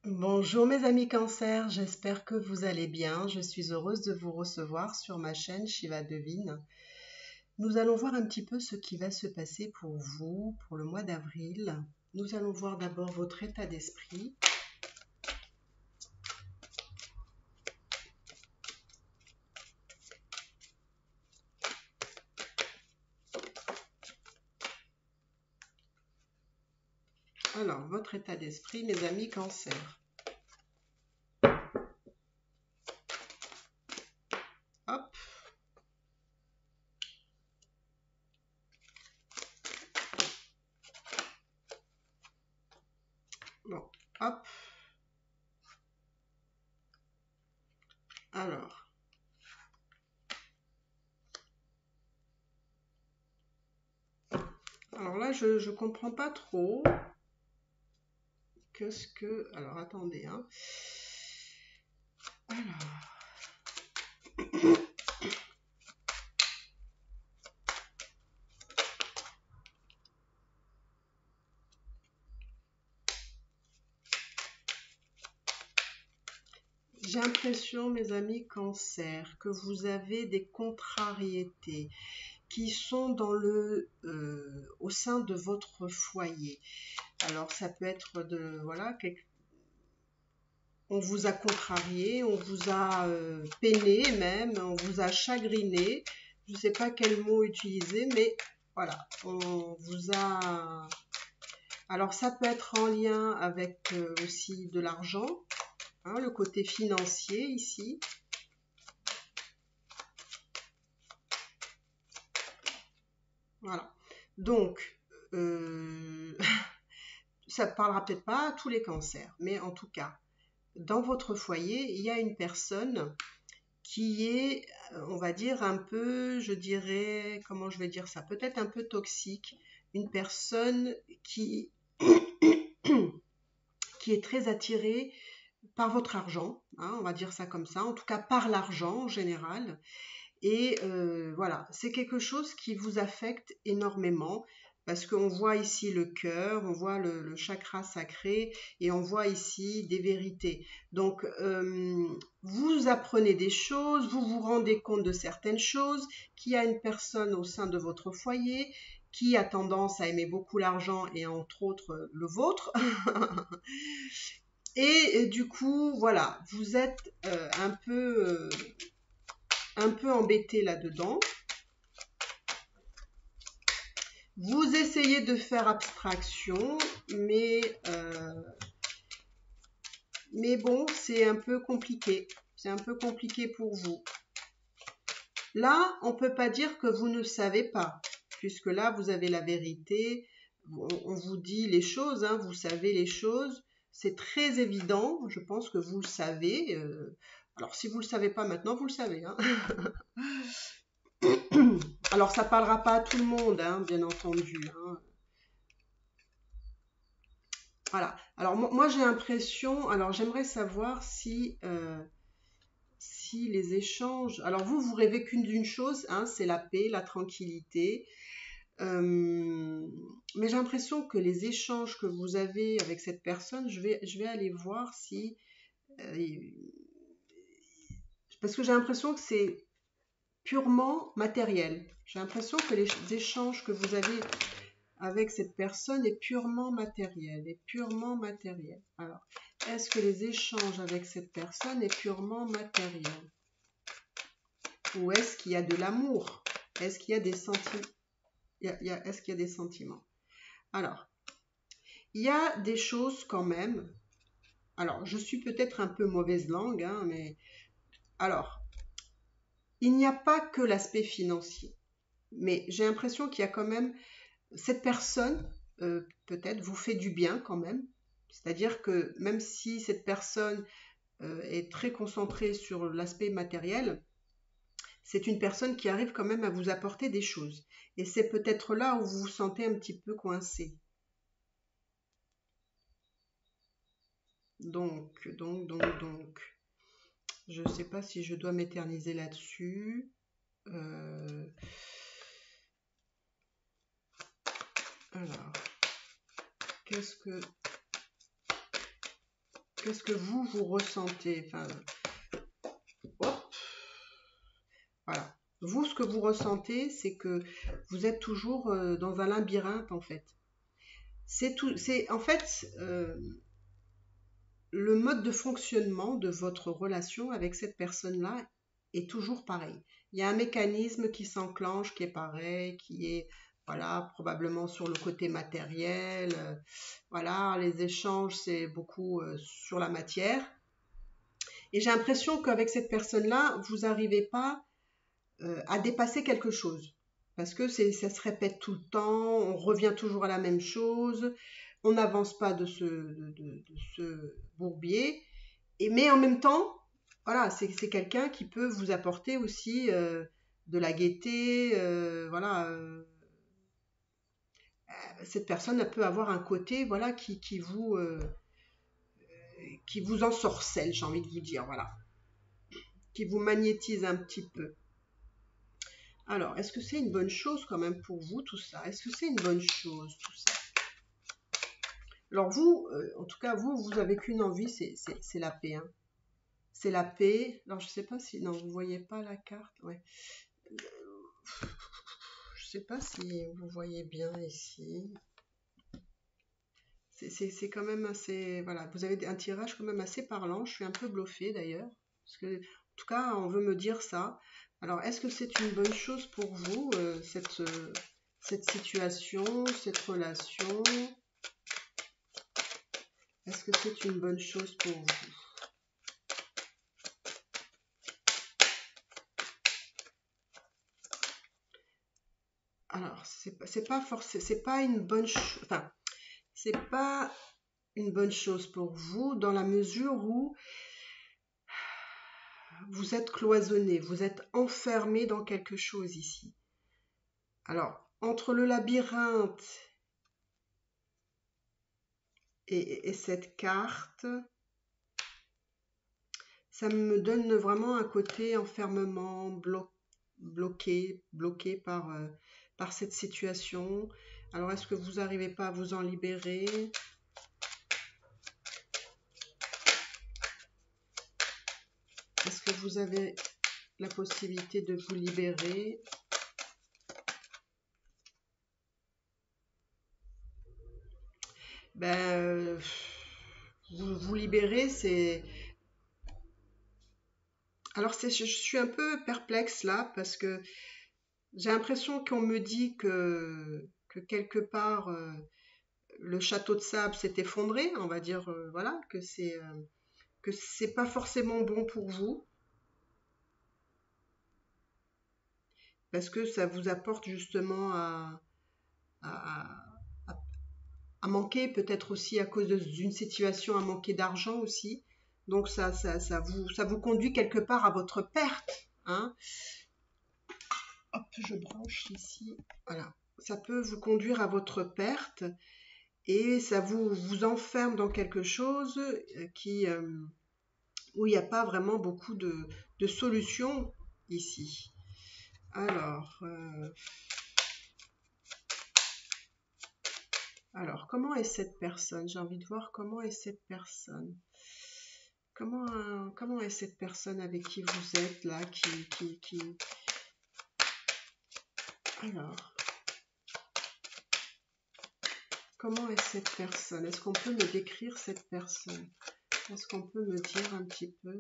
Bonjour mes amis Cancer, j'espère que vous allez bien. Je suis heureuse de vous recevoir sur ma chaîne Shiva Devine. Nous allons voir un petit peu ce qui va se passer pour vous pour le mois d'avril. Nous allons voir d'abord votre état d'esprit. Alors, votre état d'esprit, mes amis Cancer. Hop. Bon, hop. Alors. Alors là, je ne comprends pas trop. Qu'est-ce que... Alors, attendez, hein. Alors... J'ai l'impression, mes amis Cancer, que vous avez des contrariétés qui sont dans au sein de votre foyer. Alors, ça peut être de, voilà, on vous a contrarié, on vous a peiné même, on vous a chagriné. Je ne sais pas quel mot utiliser, mais voilà, on vous a... Alors, ça peut être en lien avec aussi de l'argent, hein, le côté financier ici. Voilà. Donc, ça ne parlera peut-être pas à tous les cancers, mais en tout cas, dans votre foyer, il y a une personne qui est, on va dire, un peu, je dirais, comment je vais dire ça, peut-être un peu toxique, une personne qui, qui est très attirée par votre argent, hein, on va dire ça comme ça, en tout cas par l'argent en général. Et voilà, c'est quelque chose qui vous affecte énormément parce qu'on voit ici le cœur, on voit le chakra sacré et on voit ici des vérités. Donc, vous apprenez des choses, vous vous rendez compte de certaines choses, qu'il y a une personne au sein de votre foyer qui a tendance à aimer beaucoup l'argent et entre autres le vôtre. Et du coup, voilà, vous êtes un peu embêté là-dedans. Vous essayez de faire abstraction, mais bon, c'est un peu compliqué. C'est un peu compliqué pour vous. Là, on ne peut pas dire que vous ne savez pas, puisque là, vous avez la vérité. On vous dit les choses, hein, vous savez les choses. C'est très évident, je pense que vous le savez. Alors, si vous ne le savez pas maintenant, vous le savez. Hein. Alors, ça ne parlera pas à tout le monde, hein, bien entendu. Hein. Voilà. Alors, moi j'ai l'impression... Alors, j'aimerais savoir si les échanges... Alors, vous rêvez qu'une d'une chose, hein, c'est la paix, la tranquillité. Mais j'ai l'impression que les échanges que vous avez avec cette personne, je vais aller voir si... parce que j'ai l'impression que c'est purement matériel. J'ai l'impression que les échanges que vous avez avec cette personne est purement matériel. Alors, est-ce que les échanges avec cette personne est purement matériel? Ou est-ce qu'il y a de l'amour? Est-ce qu'il y a des sentiments? Est-ce qu'il y a des sentiments? Alors, il y a des choses quand même. Alors, je suis peut-être un peu mauvaise langue, hein, mais... Alors, il n'y a pas que l'aspect financier. Mais j'ai l'impression qu'il y a quand même... Cette personne, peut-être, vous fait du bien quand même. C'est-à-dire que même si cette personne est très concentrée sur l'aspect matériel, c'est une personne qui arrive quand même à vous apporter des choses. Et c'est peut-être là où vous vous sentez un petit peu coincé. Donc. Je ne sais pas si je dois m'éterniser là-dessus. Alors, qu'est-ce que qu'est-ce que vous ressentez? Enfin, hop, voilà. Vous, ce que vous ressentez, c'est que vous êtes toujours dans un labyrinthe, en fait. En fait, le mode de fonctionnement de votre relation avec cette personne-là est toujours pareil. Il y a un mécanisme qui s'enclenche, qui est pareil, qui est, voilà, probablement sur le côté matériel. Voilà, les échanges, c'est beaucoup sur la matière. Et j'ai l'impression qu'avec cette personne-là, vous n'arrivez pas à dépasser quelque chose. Parce que ça se répète tout le temps, on revient toujours à la même chose, on n'avance pas de ce bourbier. Mais en même temps, voilà, c'est quelqu'un qui peut vous apporter aussi de la gaieté. Voilà, cette personne elle peut avoir un côté, voilà, qui vous ensorcelle, j'ai envie de vous dire, voilà, qui vous magnétise un petit peu. Alors, est-ce que c'est une bonne chose quand même pour vous tout ça? Est-ce que c'est une bonne chose tout ça? Alors vous, en tout cas vous avez qu'une envie, c'est la paix. Hein. C'est la paix. Alors je sais pas si, non, vous voyez pas la carte. Ouais. Je sais pas si vous voyez bien ici. C'est quand même assez, voilà, vous avez un tirage quand même assez parlant. Je suis un peu bluffée d'ailleurs, parce que en tout cas on veut me dire ça. Alors est-ce que c'est une bonne chose pour vous cette situation, cette relation? Est-ce que c'est une bonne chose pour vous? Alors c'est pas forcément, c'est pas une bonne chose. Enfin, c'est pas une bonne chose pour vous dans la mesure où vous êtes cloisonné, vous êtes enfermé dans quelque chose ici. Alors, entre le labyrinthe et cette carte, ça me donne vraiment un côté enfermement, bloqué par cette situation. Alors, est-ce que vous n'arrivez pas à vous en libérer? Est-ce que vous avez la possibilité de vous libérer? Ben, vous libérer, c'est... Alors, je suis un peu perplexe là, parce que j'ai l'impression qu'on me dit que quelque part, le château de sable s'est effondré, on va dire, voilà, que c'est pas forcément bon pour vous, parce que ça vous apporte justement à, à- à manquer, peut-être aussi à cause d'une situation, à manquer d'argent aussi. Donc ça vous conduit quelque part à votre perte, hein. Hop, je branche ici. Voilà. Ça peut vous conduire à votre perte et ça vous enferme dans quelque chose où il n'y a pas vraiment beaucoup de solutions ici. Alors, comment est cette personne? J'ai envie de voir comment est cette personne. Comment est cette personne avec qui vous êtes là, Alors, comment est cette personne? Est-ce qu'on peut me décrire cette personne? Est-ce qu'on peut me dire un petit peu?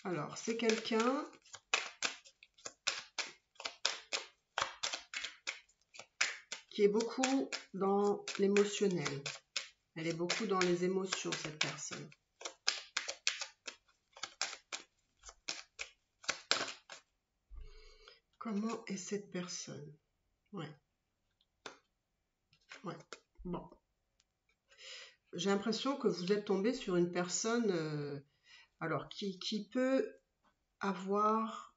Alors, c'est quelqu'un qui est beaucoup dans l'émotionnel. Elle est beaucoup dans les émotions, cette personne. Comment est cette personne? Ouais. Bon. J'ai l'impression que vous êtes tombé sur une personne alors qui peut avoir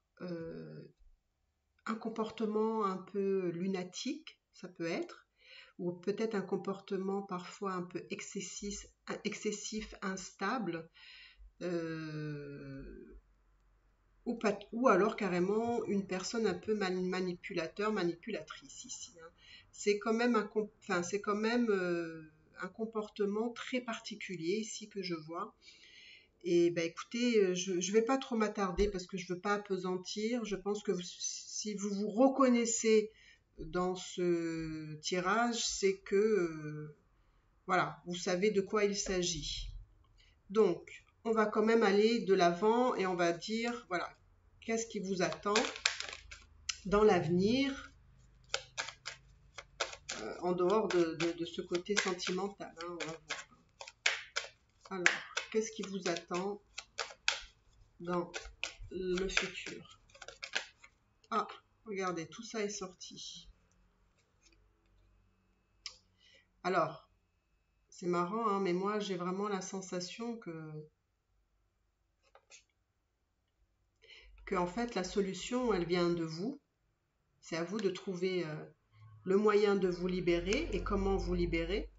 un comportement un peu lunatique, ça peut être, ou peut-être un comportement parfois un peu excessif instable, ou alors carrément une personne un peu manipulatrice ici. Hein. C'est quand même un comportement très particulier ici que je vois. Et ben écoutez, je ne vais pas trop m'attarder parce que je ne veux pas appesantir. Je pense que si vous vous reconnaissez dans ce tirage, c'est que voilà, vous savez de quoi il s'agit. Donc, on va quand même aller de l'avant et on va dire, voilà, qu'est-ce qui vous attend dans l'avenir, en dehors de ce côté sentimental, hein, on va voir. Alors, qu'est-ce qui vous attend dans le futur? Ah, regardez, tout ça est sorti. Alors, c'est marrant, hein, mais moi, j'ai vraiment la sensation que en fait, la solution, elle vient de vous. C'est à vous de trouver le moyen de vous libérer et comment vous libérer.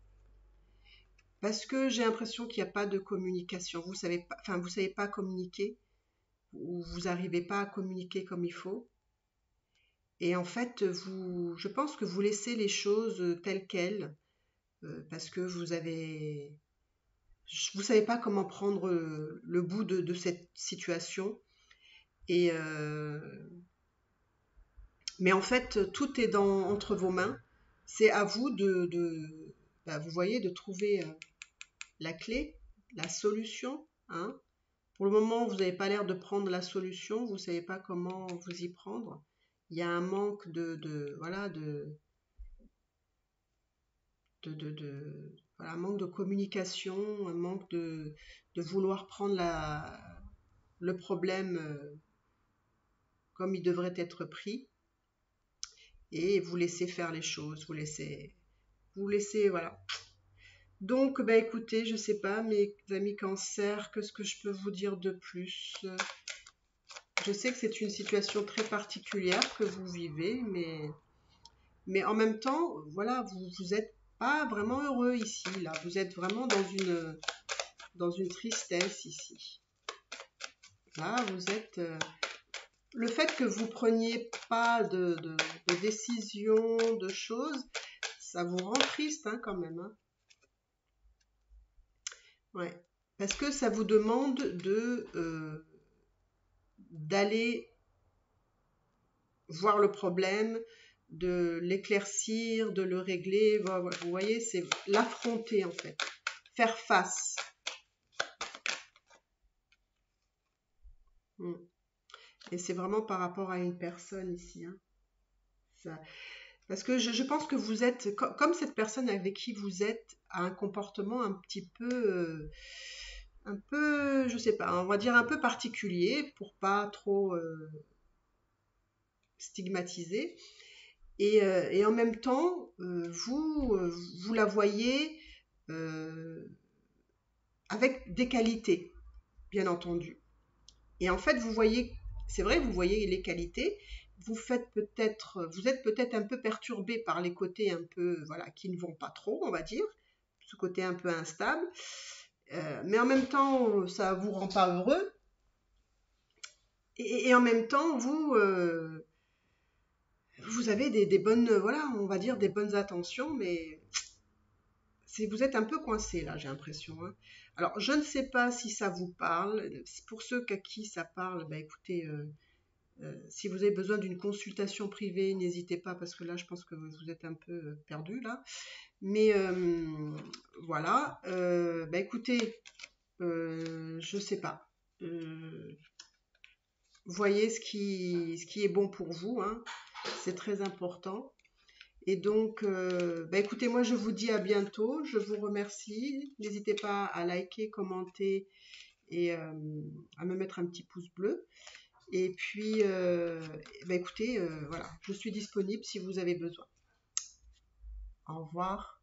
Parce que j'ai l'impression qu'il n'y a pas de communication. Vous savez pas, enfin, vous savez pas communiquer ou vous n'arrivez pas à communiquer comme il faut. Et en fait, je pense que vous laissez les choses telles quelles parce que vous savez pas comment prendre le bout de cette situation. Et mais en fait, tout est entre vos mains. C'est à vous vous voyez, de trouver la clé, la solution. Hein. Pour le moment, vous n'avez pas l'air de prendre la solution, vous ne savez pas comment vous y prendre. Il y a un manque voilà, voilà, un manque de communication, un manque de vouloir prendre le problème comme il devrait être pris et vous laisser faire les choses, vous laissez, voilà. Donc, bah écoutez, je sais pas, mes amis Cancer, qu'est-ce que je peux vous dire de plus? Je sais que c'est une situation très particulière que vous vivez, mais en même temps, voilà, vous n'êtes pas vraiment heureux ici, là. Vous êtes vraiment dans une tristesse ici. Là, vous êtes... le fait que vous preniez pas de décision, de choses, ça vous rend triste hein, quand même. Hein. Ouais. Parce que ça vous demande d'aller voir le problème, de l'éclaircir, de le régler. Vous voyez, c'est l'affronter en fait, faire face. Et c'est vraiment par rapport à une personne ici. Hein. Ça, parce que je pense que vous êtes, comme cette personne avec qui vous êtes, a un comportement un peu, je sais pas, on va dire un peu particulier pour pas trop stigmatiser. Et en même temps, vous la voyez avec des qualités, bien entendu. Et en fait, vous voyez, c'est vrai, vous voyez les qualités. Vous êtes peut-être un peu perturbé par les côtés un peu, voilà, qui ne vont pas trop, on va dire, ce côté un peu instable. Mais en même temps, ça vous rend pas heureux. Et en même temps, vous avez des bonnes, voilà, on va dire des bonnes intentions, mais vous êtes un peu coincé là, j'ai l'impression. Hein. Alors, je ne sais pas si ça vous parle. Pour ceux à qui ça parle, bah écoutez, si vous avez besoin d'une consultation privée, n'hésitez pas parce que là, je pense que vous êtes un peu perdu là. Mais voilà, bah écoutez, je sais pas. Voyez ce qui est bon pour vous, hein. C'est très important. Et donc, bah écoutez, moi je vous dis à bientôt. Je vous remercie. N'hésitez pas à liker, commenter et à me mettre un petit pouce bleu. Et puis, bah écoutez, voilà, je suis disponible si vous avez besoin. Au revoir.